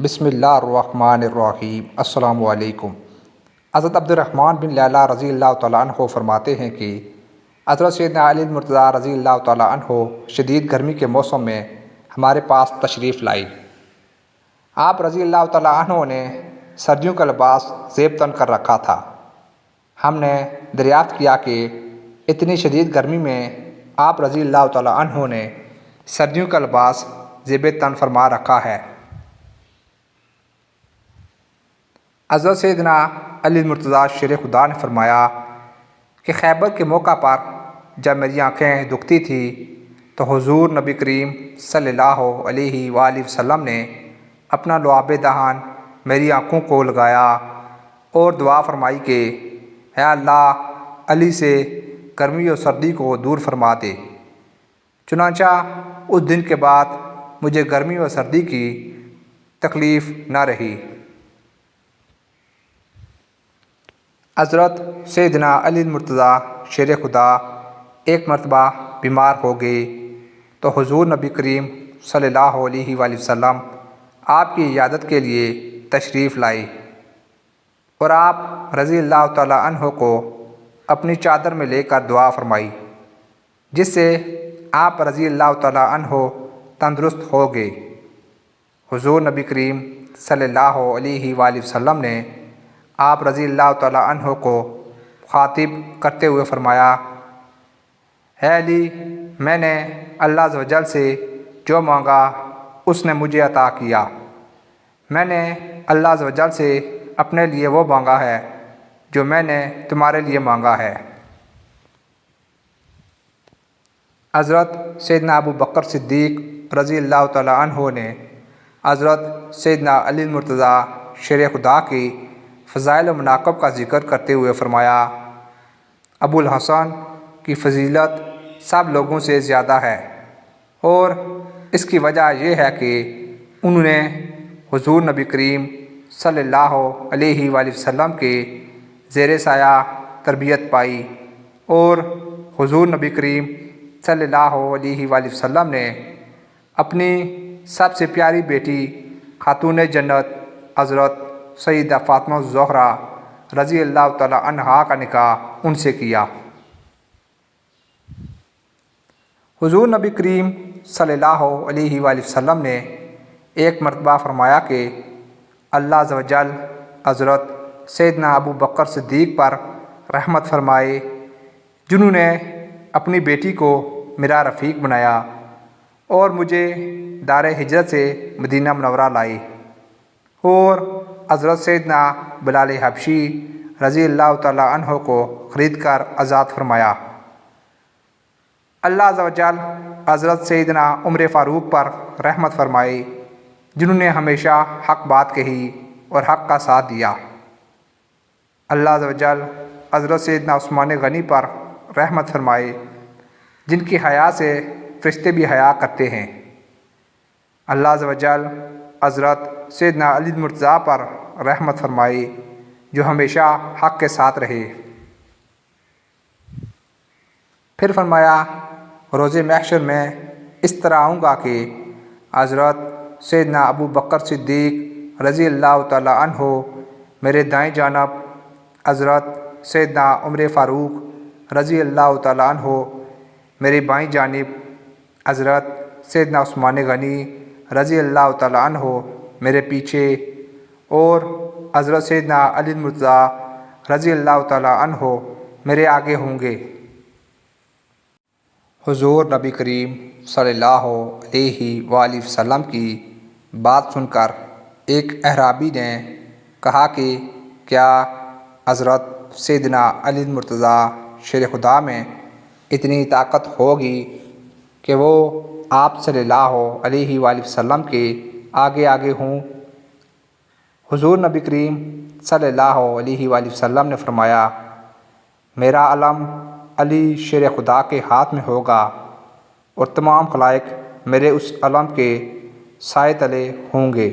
بسم اللہ الرحمن الرحیم۔ السلام علیکم۔ حضرت عبد الرحمن بن لیلہ رضی اللہ تعالیٰ عنہ فرماتے ہیں کہ حضرت سیدنا علی مرتضیٰ رضی اللہ تعالیٰ عنہ شدید گرمی کے موسم میں ہمارے پاس تشریف لائی۔ آپ رضی اللہ تعالیٰ عنہ نے سردیوں کا لباس زیب تن کر رکھا تھا۔ ہم نے دریافت کیا کہ اتنی شدید گرمی میں آپ رضی اللہ تعالیٰ عنہ نے سردیوں کا لباس زیب تن فرما رکھا ہے۔ حضرت سیدنا علی مرتضیٰ شیر خدا نے فرمایا کہ خیبر کے موقع پر جب میری آنکھیں دکھتی تھیں تو حضور نبی کریم صلی اللہ علیہ وآلہ وسلم نے اپنا لعاب دہان میری آنکھوں کو لگایا اور دعا فرمائی کہ اے اللہ علی سے گرمی اور سردی کو دور فرما دے۔ چنانچہ اس دن کے بعد مجھے گرمی اور سردی کی تکلیف نہ رہی۔ حضرت سیدنا علی مرتضیٰ شیر خدا ایک مرتبہ بیمار ہو گئے تو حضور نبی کریم صلی اللہ علیہ وآلہ وسلم آپ کی عیادت کے لیے تشریف لائے اور آپ رضی اللہ تعالیٰ عنہ کو اپنی چادر میں لے کر دعا فرمائی، جس سے آپ رضی اللہ تعالیٰ عنہ تندرست ہو گئے۔ حضور نبی کریم صلی اللہ علیہ وآلہ وسلم نے آپ رضی اللہ تعالیٰ عنہ کو خاطب کرتے ہوئے فرمایا، اے علی، میں نے اللہ عز و جل سے جو مانگا اس نے مجھے عطا کیا۔ میں نے اللہ عز و جل سے اپنے لیے وہ مانگا ہے جو میں نے تمہارے لیے مانگا ہے۔ حضرت سیدنا ابو بکر صدیق رضی اللہ تعالیٰ عنہ نے حضرت سیدنا علی مرتضیٰ شیر خدا کی فضائل و مناقب کا ذکر کرتے ہوئے فرمایا، ابو الحسن کی فضیلت سب لوگوں سے زیادہ ہے، اور اس کی وجہ یہ ہے کہ انہوں نے حضور نبی کریم صلی اللہ علیہ وآلہ وسلم کے زیر سایہ تربیت پائی، اور حضور نبی کریم صلی اللہ علیہ وآلہ وسلم نے اپنی سب سے پیاری بیٹی خاتون جنت حضرت سیدہ فاطمہ الزہرا رضی اللہ تعالیٰ عنہا کا نکاح ان سے کیا۔ حضور نبی کریم صلی اللہ علیہ وآلہ وسلم نے ایک مرتبہ فرمایا کہ اللہ عز و جل حضرت سیدنا ابو بکر صدیق پر رحمت فرمائے، جنہوں نے اپنی بیٹی کو میرا رفیق بنایا اور مجھے دار ہجرت سے مدینہ منورہ لائے، اور حضرت سیدنا بلال حبشی رضی اللہ تعالیٰ عنہ کو خرید کر آزاد فرمایا۔ اللہ عز و جل حضرت سیدنا عمر فاروق پر رحمت فرمائے، جنہوں نے ہمیشہ حق بات کہی اور حق کا ساتھ دیا۔ اللہ عز و جل حضرت سیدنا عثمان غنی پر رحمت فرمائے، جن کی حیا سے فرشتے بھی حیا کرتے ہیں۔ اللہ عز و جل حضرت سیدنا علی مرتضیٰ پر رحمت فرمائی، جو ہمیشہ حق کے ساتھ رہے۔ پھر فرمایا، روز محشر میں اس طرح آؤں گا کہ حضرت سیدنا ابو بکر صدیق رضی اللہ تعالیٰ عنہ میرے دائیں جانب، حضرت سیدنا عمر فاروق رضی اللہ تعالیٰ عنہ میری بائیں جانب، حضرت سیدنا عثمان غنی رضی اللہ تعالیٰ عنہ میرے پیچھے، اور حضرت سیدنا علی مرتضیٰ رضی اللہ تعالیٰ عنہ میرے آگے ہوں گے۔ حضور نبی کریم صلی اللہ علیہ وآلہ وسلم کی بات سن کر ایک اعرابی نے کہا کہ کیا حضرت سیدنا علی مرتضیٰ شیر خدا میں اتنی طاقت ہوگی کہ وہ آپ صلی اللہ علیہ وآلہ وسلم کے آگے آگے ہوں؟ حضور نبی کریم صلی اللہ علیہ وآلہ وسلم نے فرمایا، میرا علم علی شیر خدا کے ہاتھ میں ہوگا، اور تمام خلائق میرے اس علم کے سائے تلے ہوں گے۔